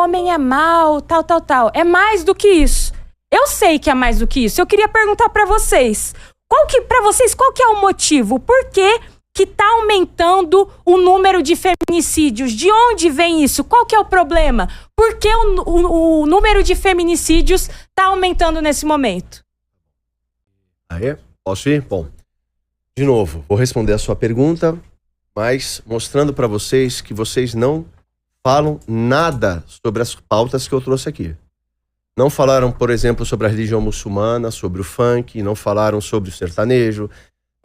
homem é mau, tal. É mais do que isso. Eu sei que é mais do que isso. Eu queria perguntar pra vocês. Qual que é o motivo? Por que tá aumentando o número de feminicídios? De onde vem isso? Qual que é o problema? Por que o número de feminicídios tá aumentando nesse momento? Posso ir? Bom, de novo, vou responder a sua pergunta, mas mostrando para vocês que vocês não falam nada sobre as pautas que eu trouxe aqui. Não falaram, por exemplo, sobre a religião muçulmana, sobre o funk, não falaram sobre o sertanejo,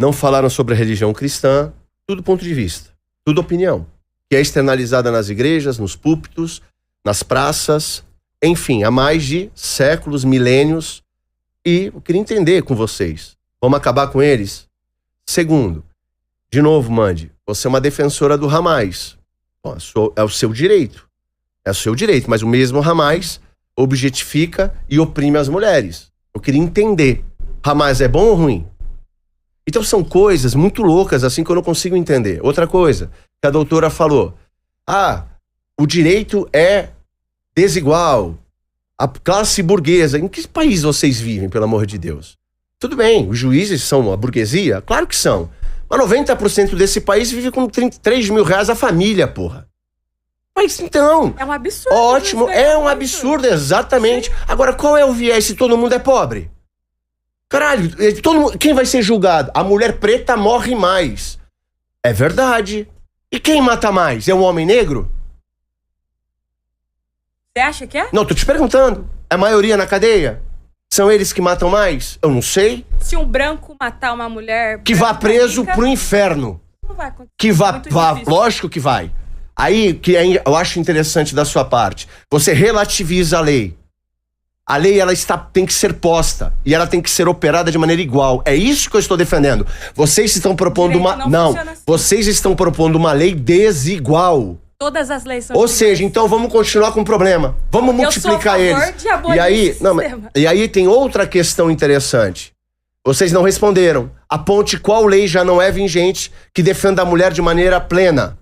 não falaram sobre a religião cristã, tudo ponto de vista, tudo opinião, que é externalizada nas igrejas, nos púlpitos, nas praças, enfim, há mais de séculos, milênios, e eu queria entender com vocês. Vamos acabar com eles? Segundo, de novo, Mandy, você é uma defensora do Hamas. Bom, é o seu direito. É o seu direito, mas o mesmo Hamas objetifica e oprime as mulheres. Eu queria entender. Hamas é bom ou ruim? Então são coisas muito loucas assim que eu não consigo entender. Outra coisa que a doutora falou. O direito é desigual. A classe burguesa. Em que país vocês vivem, pelo amor de Deus? Tudo bem, os juízes são a burguesia? Claro que são. Mas 90% desse país vive com 3 mil reais a família, porra. Mas então... É um absurdo. Ótimo, é um absurdo, exatamente. Sim. Agora, qual é o viés se todo mundo é pobre? Caralho, quem vai ser julgado? A mulher preta morre mais. É verdade. E quem mata mais? É um homem negro? Você acha que é? Não, tô te perguntando. É a maioria na cadeia? São eles que matam mais? Eu não sei. Se um branco matar uma mulher... Que vá preso pro inferno. Não vai acontecer. Que vá, lógico que vai. Aí, que eu acho interessante da sua parte, você relativiza a lei. A lei, ela tem que ser posta. E ela tem que ser operada de maneira igual. É isso que eu estou defendendo. Vocês estão propondo vocês estão propondo uma lei desigual. Todas as leis são Ou seja, então vamos continuar com o problema. Vamos multiplicar eles. De abolir e aí tem outra questão interessante. Vocês não responderam. Aponte qual lei já não é vigente que defenda a mulher de maneira plena.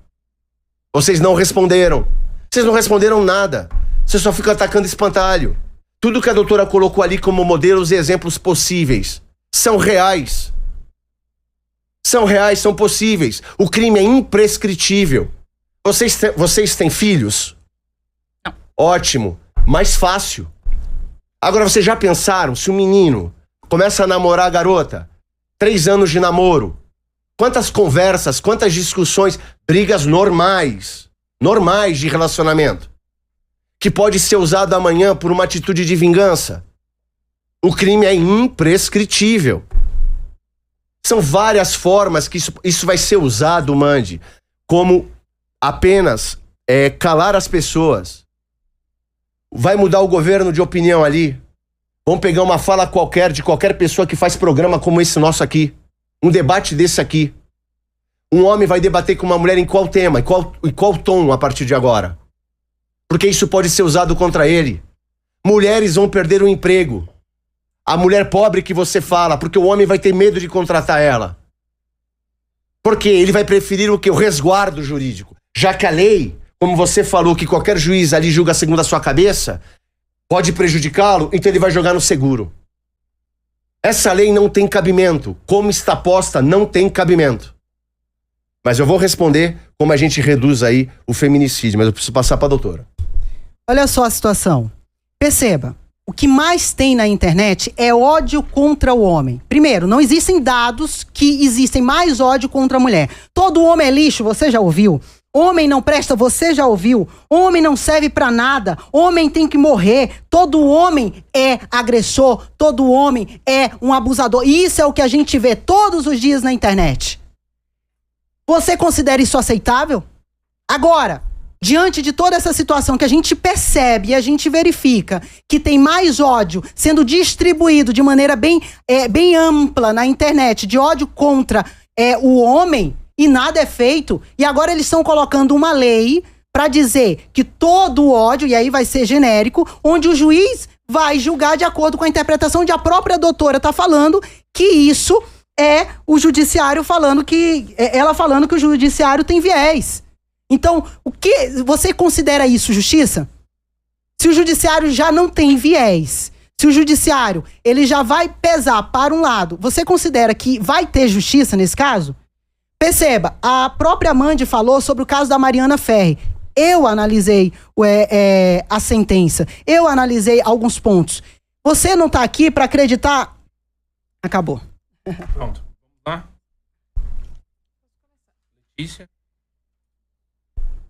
Vocês não responderam. Vocês não responderam nada. Vocês só ficam atacando espantalho. Tudo que a doutora colocou ali como modelos e exemplos possíveis são reais. São reais, são possíveis. O crime é imprescritível. Vocês têm filhos? Não. Ótimo. Mais fácil. Agora, vocês já pensaram se o menino começa a namorar a garota? 3 anos de namoro. Quantas conversas, quantas discussões, brigas normais de relacionamento, que pode ser usado amanhã por uma atitude de vingança. O crime é imprescritível. São várias formas que isso vai ser usado, Mandy, como apenas calar as pessoas. Vai mudar o governo de opinião ali. Vamos pegar uma fala qualquer de qualquer pessoa que faz programa como esse nosso aqui. Um debate desse aqui. Um homem vai debater com uma mulher em qual tema, em qual tom a partir de agora. Porque isso pode ser usado contra ele. Mulheres vão perder o emprego. A mulher pobre que você fala, porque o homem vai ter medo de contratar ela. Porque ele vai preferir o quê? O resguardo jurídico. Já que a lei, como você falou, que qualquer juiz ali julga segundo a sua cabeça, pode prejudicá-lo, então ele vai jogar no seguro. Essa lei não tem cabimento. Como está posta, não tem cabimento. Mas eu vou responder como a gente reduz aí o feminicídio, mas eu preciso passar para a doutora. Olha só a situação. Perceba, o que mais tem na internet é ódio contra o homem. Primeiro, não existem dados que existem mais ódio contra a mulher. Todo homem é lixo, você já ouviu? Homem não presta, você já ouviu? Homem não serve pra nada. Homem tem que morrer. Todo homem é agressor. Todo homem é um abusador. E isso é o que a gente vê todos os dias na internet. Você considera isso aceitável? Agora, diante de toda essa situação que a gente percebe e a gente verifica que tem mais ódio sendo distribuído de maneira bem ampla na internet, de ódio contra o homem, e nada é feito, e agora eles estão colocando uma lei para dizer que todo ódio, e aí vai ser genérico, onde o juiz vai julgar de acordo com a interpretação de a própria doutora está falando, que isso é o judiciário falando que... ela falando que o judiciário tem viés. Então, o que você considera isso justiça? Se o judiciário já não tem viés, se o judiciário ele já vai pesar para um lado, você considera que vai ter justiça nesse caso? Perceba, a própria Mandy falou sobre o caso da Mariana Ferri. Eu analisei a sentença, eu analisei alguns pontos. Você não tá aqui para acreditar... Acabou. Pronto. Vamos lá. Letícia.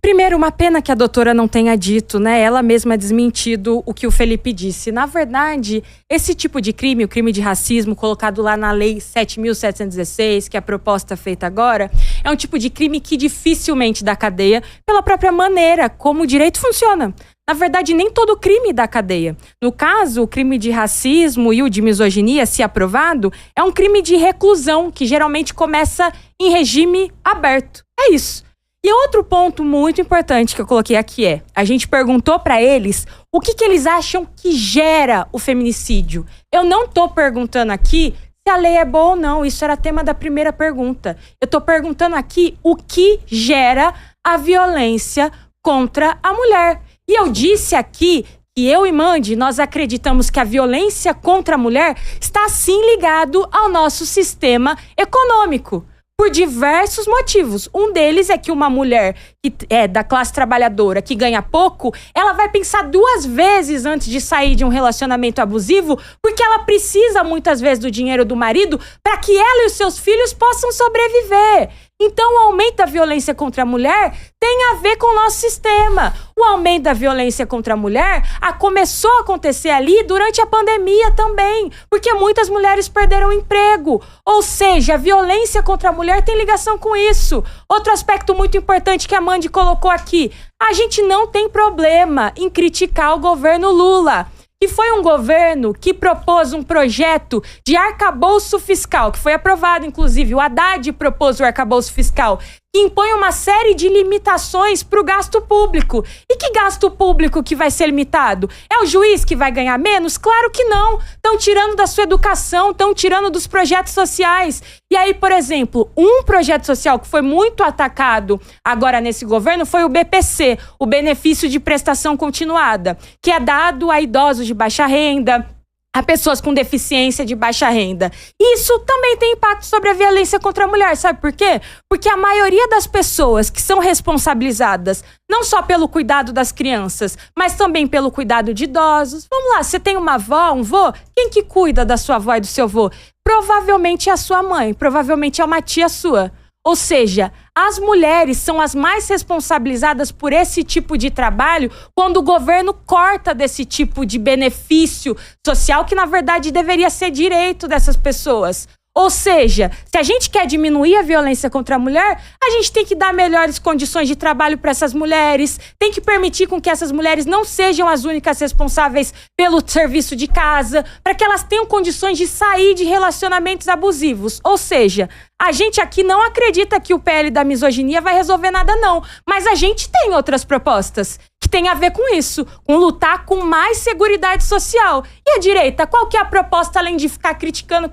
Primeiro, uma pena que a doutora não tenha dito, né? Ela mesma desmentido o que o Felipe disse. Na verdade, esse tipo de crime, o crime de racismo, colocado lá na Lei 7.716, que é a proposta feita agora, é um tipo de crime que dificilmente dá cadeia pela própria maneira como o direito funciona. Na verdade, nem todo crime dá cadeia. No caso, o crime de racismo e o de misoginia, se aprovado, é um crime de reclusão, que geralmente começa em regime aberto. É isso. E outro ponto muito importante que eu coloquei aqui a gente perguntou pra eles o que eles acham que gera o feminicídio. Eu não tô perguntando aqui se a lei é boa ou não, isso era tema da primeira pergunta. Eu tô perguntando aqui o que gera a violência contra a mulher. E eu disse aqui que eu e Mandy, nós acreditamos que a violência contra a mulher está sim ligado ao nosso sistema econômico. Por diversos motivos. Um deles é que uma mulher que é da classe trabalhadora, que ganha pouco, ela vai pensar 2 vezes antes de sair de um relacionamento abusivo, porque ela precisa muitas vezes do dinheiro do marido para que ela e os seus filhos possam sobreviver. Então, o aumento da violência contra a mulher tem a ver com o nosso sistema. O aumento da violência contra a mulher começou a acontecer ali durante a pandemia também, porque muitas mulheres perderam o emprego. Ou seja, a violência contra a mulher tem ligação com isso. Outro aspecto muito importante que a Mandy colocou aqui. A gente não tem problema em criticar o governo Lula, que foi um governo que propôs um projeto de arcabouço fiscal, que foi aprovado, inclusive. O Haddad propôs o arcabouço fiscal, que impõe uma série de limitações para o gasto público. E que gasto público que vai ser limitado? É o juiz que vai ganhar menos? Claro que não. Estão tirando da sua educação, estão tirando dos projetos sociais. E aí, por exemplo, um projeto social que foi muito atacado agora nesse governo foi o BPC, o Benefício de Prestação Continuada, que é dado a idosos de baixa renda, a pessoas com deficiência de baixa renda. Isso também tem impacto sobre a violência contra a mulher, sabe por quê? Porque a maioria das pessoas que são responsabilizadas não só pelo cuidado das crianças, mas também pelo cuidado de idosos. Vamos lá, você tem uma avó, um vô? Quem que cuida da sua avó e do seu vô? Provavelmente é a sua mãe, provavelmente é uma tia sua. Ou seja, as mulheres são as mais responsabilizadas por esse tipo de trabalho quando o governo corta desse tipo de benefício social que, na verdade, deveria ser direito dessas pessoas. Ou seja, se a gente quer diminuir a violência contra a mulher, a gente tem que dar melhores condições de trabalho para essas mulheres, tem que permitir com que essas mulheres não sejam as únicas responsáveis pelo serviço de casa, para que elas tenham condições de sair de relacionamentos abusivos. Ou seja, a gente aqui não acredita que o PL da misoginia vai resolver nada não, mas a gente tem outras propostas que tem a ver com isso, com lutar com mais seguridade social. E a direita, qual que é a proposta além de ficar criticando?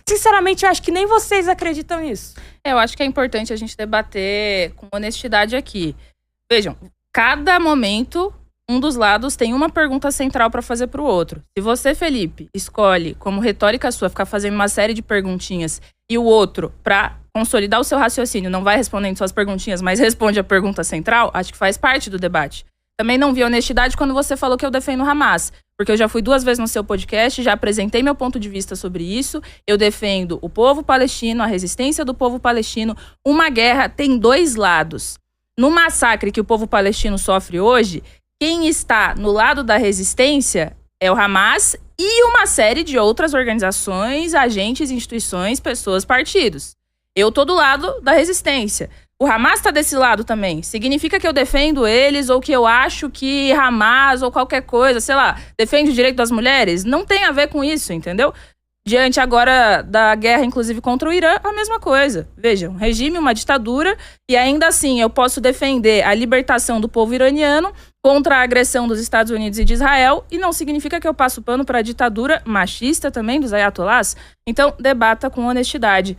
Sinceramente, eu acho que nem vocês acreditam nisso. Eu acho que é importante a gente debater com honestidade aqui. Vejam, cada momento, um dos lados tem uma pergunta central para fazer para o outro. Se você, Felipe, escolhe como retórica sua ficar fazendo uma série de perguntinhas e o outro, para consolidar o seu raciocínio, não vai respondendo suas perguntinhas, mas responde a pergunta central, acho que faz parte do debate. Também não vi honestidade quando você falou que eu defendo o Hamas, porque eu já fui 2 vezes no seu podcast, já apresentei meu ponto de vista sobre isso. Eu defendo o povo palestino, a resistência do povo palestino. Uma guerra tem 2 lados. No massacre que o povo palestino sofre hoje, quem está no lado da resistência é o Hamas e uma série de outras organizações, agentes, instituições, pessoas, partidos. Eu tô do lado da resistência. O Hamas tá desse lado também. Significa que eu defendo eles ou que eu acho que Hamas ou qualquer coisa, sei lá, defende o direito das mulheres? Não tem a ver com isso, entendeu? Diante agora da guerra, inclusive, contra o Irã, a mesma coisa. Veja, um regime, uma ditadura, e ainda assim eu posso defender a libertação do povo iraniano contra a agressão dos Estados Unidos e de Israel, e não significa que eu passo pano para a ditadura machista também dos ayatollahs. Então, debata com honestidade.